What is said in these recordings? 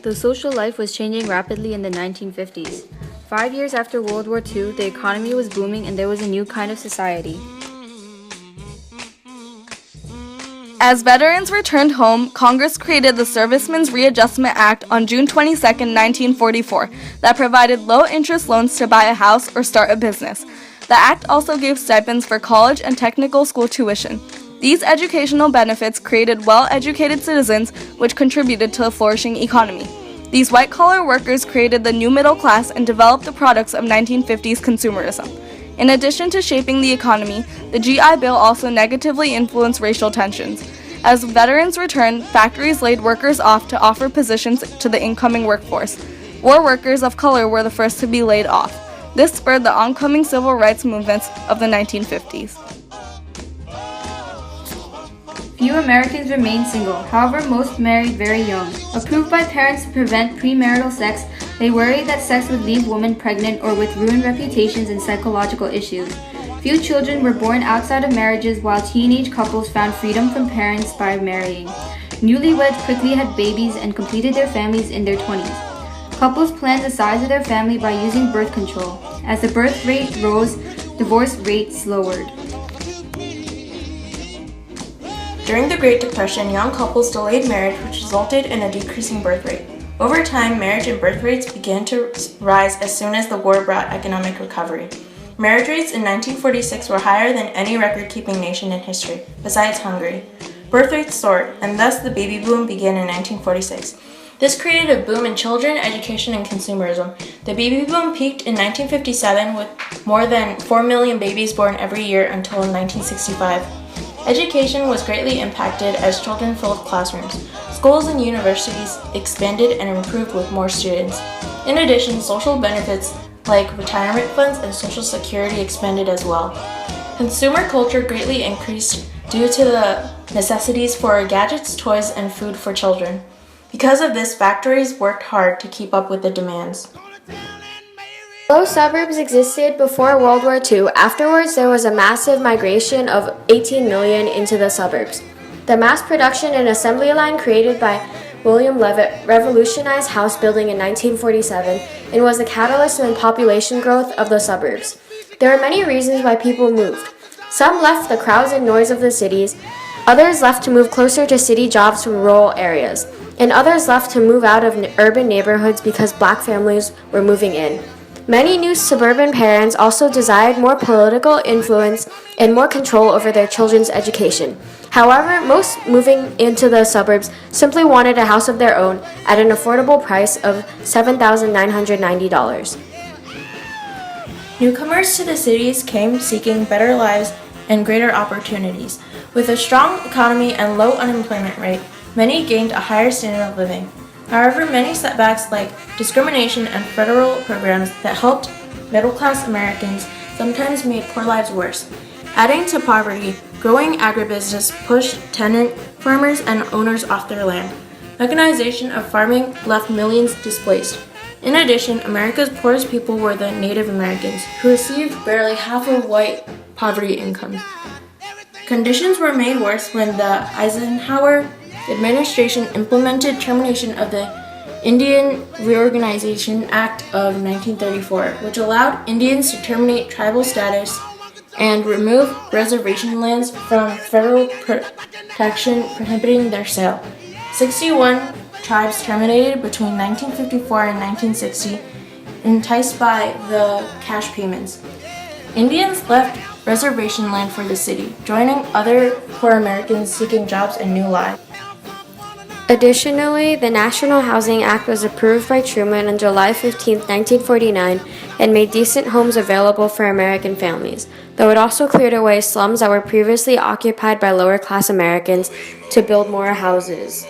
The social life was changing rapidly in the 1950s. 5 years after World War II, the economy was booming and there was a new kind of society. As veterans returned home, Congress created the Servicemen's Readjustment Act on June 22, 1944, that provided low-interest loans to buy a house or start a business. The act also gave stipends for college and technical school tuition. These educational benefits created well-educated citizens, which contributed to a flourishing economy. These white-collar workers created the new middle class and developed the products of 1950s consumerism. In addition to shaping the economy, the GI Bill also negatively influenced racial tensions. As veterans returned, factories laid workers off to offer positions to the incoming workforce. War workers of color were the first to be laid off. This spurred the oncoming civil rights movements of the 1950s. Few Americans remained single, however most married very young. Approved by parents to prevent premarital sex, they worried that sex would leave women pregnant or with ruined reputations and psychological issues. Few children were born outside of marriages, while teenage couples found freedom from parents by marrying. Newlyweds quickly had babies and completed their families in their 20s. Couples planned the size of their family by using birth control. As the birth rate rose, divorce rates lowered. During the Great Depression, young couples delayed marriage, which resulted in a decreasing birth rate. Over time, marriage and birth rates began to rise as soon as the war brought economic recovery. Marriage rates in 1946 were higher than any record-keeping nation in history, besides Hungary. Birth rates soared, and thus the baby boom began in 1946. This created a boom in children, education, and consumerism. The baby boom peaked in 1957 with more than 4 million babies born every year until 1965. Education was greatly impacted as children filled classrooms. Schools and universities expanded and improved with more students. In addition, social benefits like retirement funds and Social Security expanded as well. Consumer culture greatly increased due to the necessities for gadgets, toys, and food for children. Because of this, factories worked hard to keep up with the demands. Although suburbs existed before World War II, afterwards there was a massive migration of 18 million into the suburbs. The mass production and assembly line created by William Levitt revolutionized house building in 1947 and was the catalyst in population growth of the suburbs. There are many reasons why people moved. Some left the crowds and noise of the cities, others left to move closer to city jobs from rural areas, and others left to move out of urban neighborhoods because black families were moving in. Many new suburban parents also desired more political influence and more control over their children's education. However, most moving into the suburbs simply wanted a house of their own at an affordable price of $7,990. Newcomers to the cities came seeking better lives and greater opportunities. With a strong economy and low unemployment rate, many gained a higher standard of living. However, many setbacks like discrimination and federal programs that helped middle-class Americans sometimes made poor lives worse. Adding to poverty, growing agribusiness pushed tenant farmers and owners off their land. Mechanization of farming left millions displaced. In addition, America's poorest people were the Native Americans, who received barely half of white poverty incomes. Conditions were made worse when the Eisenhower administration implemented termination of the Indian Reorganization Act of 1934, which allowed Indians to terminate tribal status and remove reservation lands from federal protection, prohibiting their sale. 61 tribes terminated between 1954 and 1960, enticed by the cash payments. Indians left reservation land for the city, joining other poor Americans seeking jobs and new lives. Additionally, the National Housing Act was approved by Truman on July 15, 1949, and made decent homes available for American families, though it also cleared away slums that were previously occupied by lower-class Americans to build more houses.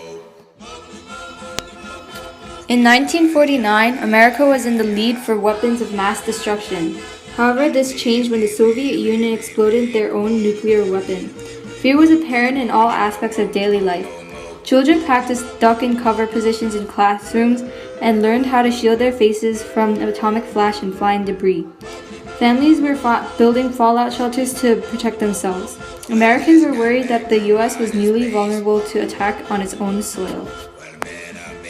In 1949, America was in the lead for weapons of mass destruction. However, this changed when the Soviet Union exploded their own nuclear weapon. Fear was apparent in all aspects of daily life. Children practiced duck and cover positions in classrooms and learned how to shield their faces from atomic flash and flying debris. Families were building fallout shelters to protect themselves. Americans were worried that the U.S. was newly vulnerable to attack on its own soil.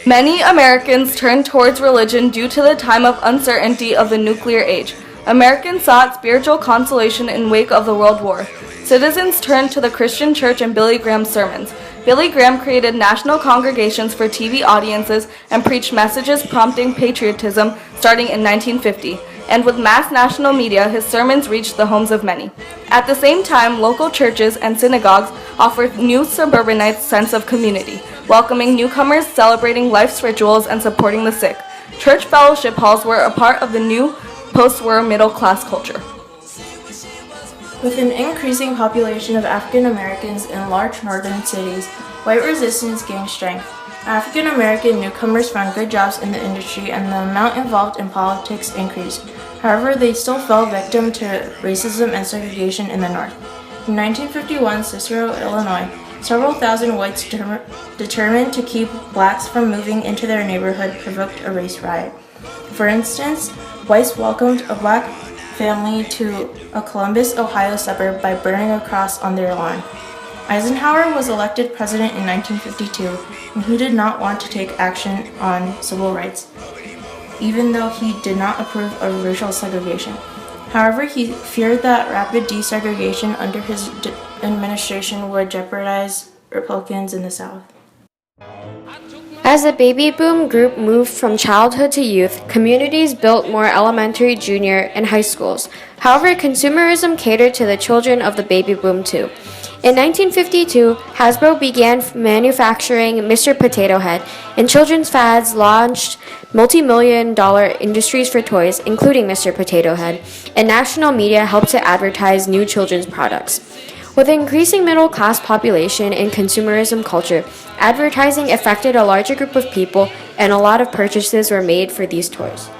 Many Americans turned towards religion due to the time of uncertainty of the nuclear age. Americans sought spiritual consolation in wake of the World War. Citizens turned to the Christian church and Billy Graham's sermons. Billy Graham created national congregations for TV audiences and preached messages prompting patriotism starting in 1950. And with mass national media, his sermons reached the homes of many. At the same time, local churches and synagogues offered new suburbanites' sense of community, welcoming newcomers, celebrating life's rituals, and supporting the sick. Church fellowship halls were a part of the new post-war middle-class culture. With an increasing population of African Americans in large northern cities, white resistance gained strength. African American newcomers found good jobs in the industry and the amount involved in politics increased. However, they still fell victim to racism and segregation in the North. In 1951, Cicero, Illinois, several thousand whites determined to keep blacks from moving into their neighborhood provoked a race riot. For instance, whites welcomed a black family to a Columbus, Ohio suburb by burning a cross on their lawn. Eisenhower was elected president in 1952, and he did not want to take action on civil rights, even though he did not approve of racial segregation. However, he feared that rapid desegregation under his administration would jeopardize Republicans in the South. As the baby boom group moved from childhood to youth, communities built more elementary, junior, and high schools. However, consumerism catered to the children of the baby boom too. In 1952, Hasbro began manufacturing Mr. Potato Head, and children's fads launched multi-million-dollar industries for toys, including Mr. Potato Head, and national media helped to advertise new children's products. With an increasing middle-class population and consumerism culture, advertising affected a larger group of people, and a lot of purchases were made for these toys.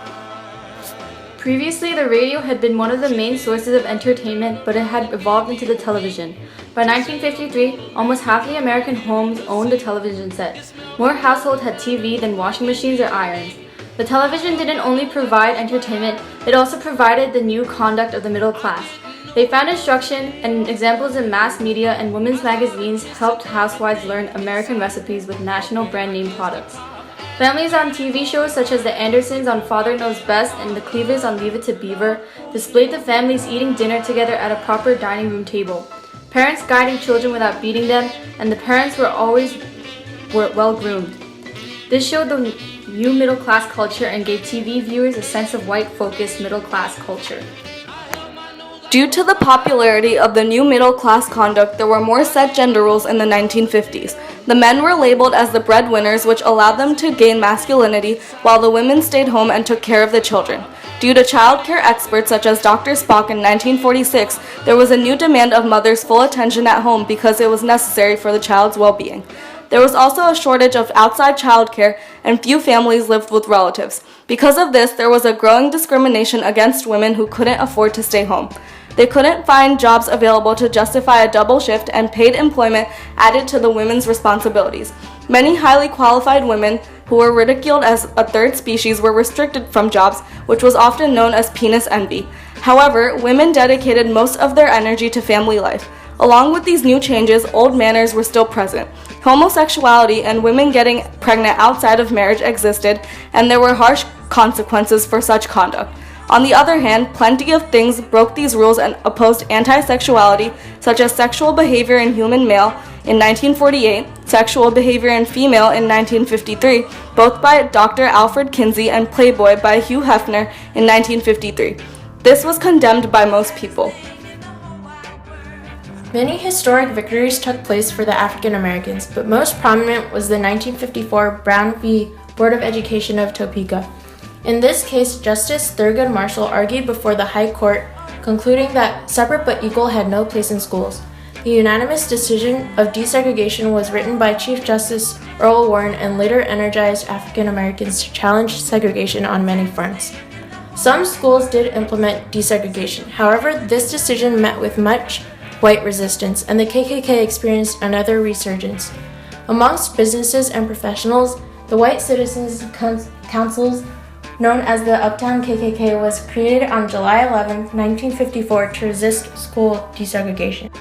Previously, the radio had been one of the main sources of entertainment, but it had evolved into the television. By 1953, almost half the American homes owned a television set. More households had TV than washing machines or irons. The television didn't only provide entertainment, it also provided the new conduct of the middle class. They found instruction and examples in mass media, and women's magazines helped housewives learn American recipes with national brand name products. Families on TV shows such as The Andersons on Father Knows Best and The Cleavers on Leave It to Beaver displayed the families eating dinner together at a proper dining room table. Parents guiding children without beating them, and the parents were always well groomed. This showed the new middle class culture and gave TV viewers a sense of white-focused middle class culture. Due to the popularity of the new middle-class conduct, there were more set gender roles in the 1950s. The men were labeled as the breadwinners, which allowed them to gain masculinity, while the women stayed home and took care of the children. Due to child care experts such as Dr. Spock in 1946, there was a new demand of mothers' full attention at home because it was necessary for the child's well-being. There was also a shortage of outside childcare, and few families lived with relatives. Because of this, there was a growing discrimination against women who couldn't afford to stay home. They couldn't find jobs available to justify a double shift, and paid employment added to the women's responsibilities. Many highly qualified women who were ridiculed as a third species were restricted from jobs, which was often known as penis envy. However, women dedicated most of their energy to family life. Along with these new changes, old manners were still present. Homosexuality and women getting pregnant outside of marriage existed, and there were harsh consequences for such conduct. On the other hand, plenty of things broke these rules and opposed anti-sexuality, such as sexual behavior in human male in 1948, sexual behavior in female in 1953, both by Dr. Alfred Kinsey, and Playboy by Hugh Hefner in 1953. This was condemned by most people. Many historic victories took place for the African Americans, but most prominent was the 1954 Brown v. Board of Education of Topeka. In this case, Justice Thurgood Marshall argued before the High Court, concluding that separate but equal had no place in schools. The unanimous decision of desegregation was written by Chief Justice Earl Warren and later energized African Americans to challenge segregation on many fronts. Some schools did implement desegregation. However, this decision met with much white resistance, and the KKK experienced another resurgence. Amongst businesses and professionals, the White Citizens Councils, known as the Uptown KKK, was created on July 11, 1954 to resist school desegregation.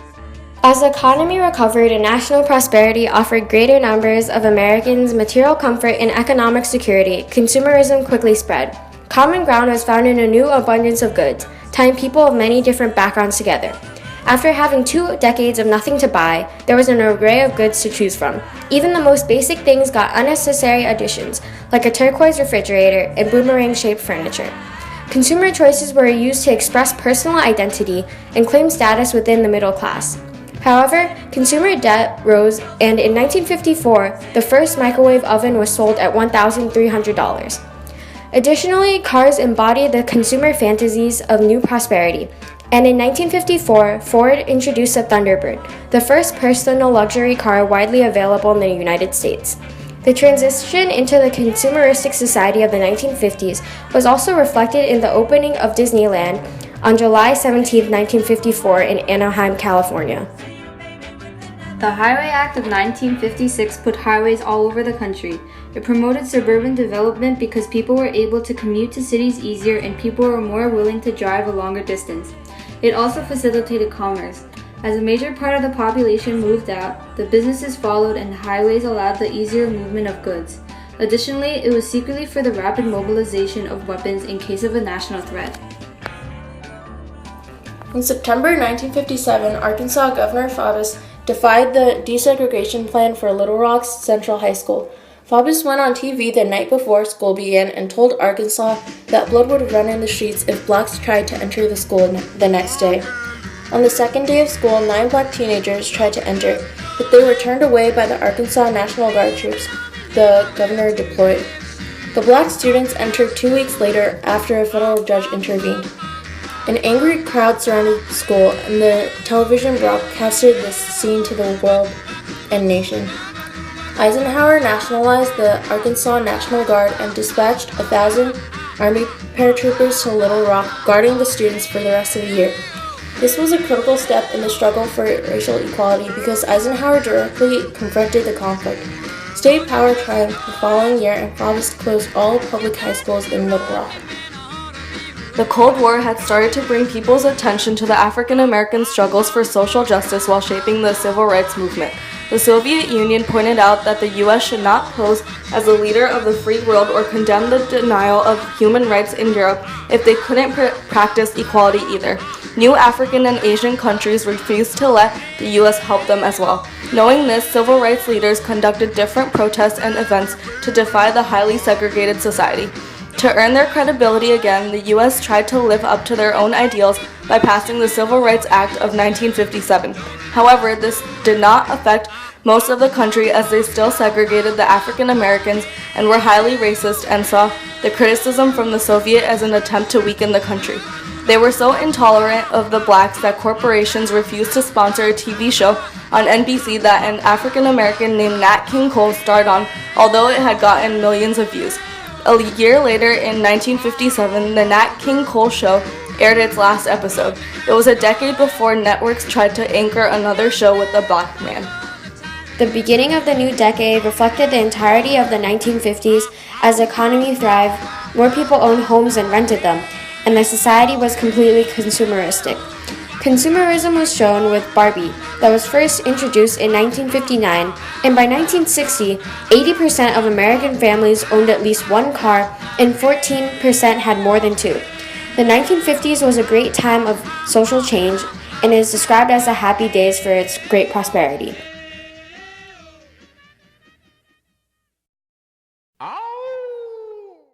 As the economy recovered and national prosperity offered greater numbers of Americans material comfort and economic security, consumerism quickly spread. Common ground was found in a new abundance of goods, tying people of many different backgrounds together. After having 2 decades of nothing to buy, there was an array of goods to choose from. Even the most basic things got unnecessary additions, like a turquoise refrigerator and boomerang-shaped furniture. Consumer choices were used to express personal identity and claim status within the middle class. However, consumer debt rose, and in 1954, the first microwave oven was sold at $1,300. Additionally, cars embodied the consumer fantasies of new prosperity, and in 1954, Ford introduced the Thunderbird, the first personal luxury car widely available in the United States. The transition into the consumeristic society of the 1950s was also reflected in the opening of Disneyland on July 17, 1954 in Anaheim, California. The Highway Act of 1956 put highways all over the country. It promoted suburban development because people were able to commute to cities easier and people were more willing to drive a longer distance. It also facilitated commerce. As a major part of the population moved out, the businesses followed and the highways allowed the easier movement of goods. Additionally, it was secretly for the rapid mobilization of weapons in case of a national threat. In September 1957, Arkansas Governor Faubus defied the desegregation plan for Little Rock's Central High School. Faubus went on TV the night before school began and told Arkansas that blood would run in the streets if blacks tried to enter the school the next day. On the second day of school, 9 black teenagers tried to enter, but they were turned away by the Arkansas National Guard troops the governor deployed. The black students entered 2 weeks later after a federal judge intervened. An angry crowd surrounded the school, and the television broadcasted this scene to the world and nation. Eisenhower nationalized the Arkansas National Guard and dispatched 1,000 Army paratroopers to Little Rock, guarding the students for the rest of the year. This was a critical step in the struggle for racial equality because Eisenhower directly confronted the conflict. State power triumphed the following year, and Faubus closed all public high schools in Little Rock. The Cold War had started to bring people's attention to the African American struggles for social justice while shaping the civil rights movement. The Soviet Union pointed out that the U.S. should not pose as a leader of the free world or condemn the denial of human rights in Europe if they couldn't practice equality either. New African and Asian countries refused to let the U.S. help them as well. Knowing this, civil rights leaders conducted different protests and events to defy the highly segregated society. To earn their credibility again, the U.S. tried to live up to their own ideals by passing the Civil Rights Act of 1957. However, this did not affect most of the country as they still segregated the African Americans and were highly racist and saw the criticism from the Soviet as an attempt to weaken the country. They were so intolerant of the blacks that corporations refused to sponsor a TV show on NBC that an African American named Nat King Cole starred on, although it had gotten millions of views. A year later, in 1957, the Nat King Cole Show aired its last episode. It was a decade before networks tried to anchor another show with a black man. The beginning of the new decade reflected the entirety of the 1950s as the economy thrived, more people owned homes and rented them, and the society was completely consumeristic. Consumerism was shown with Barbie, that was first introduced in 1959, and by 1960, 80% of American families owned at least one car and 14% had more than 2. The 1950s was a great time of social change and is described as the happy days for its great prosperity.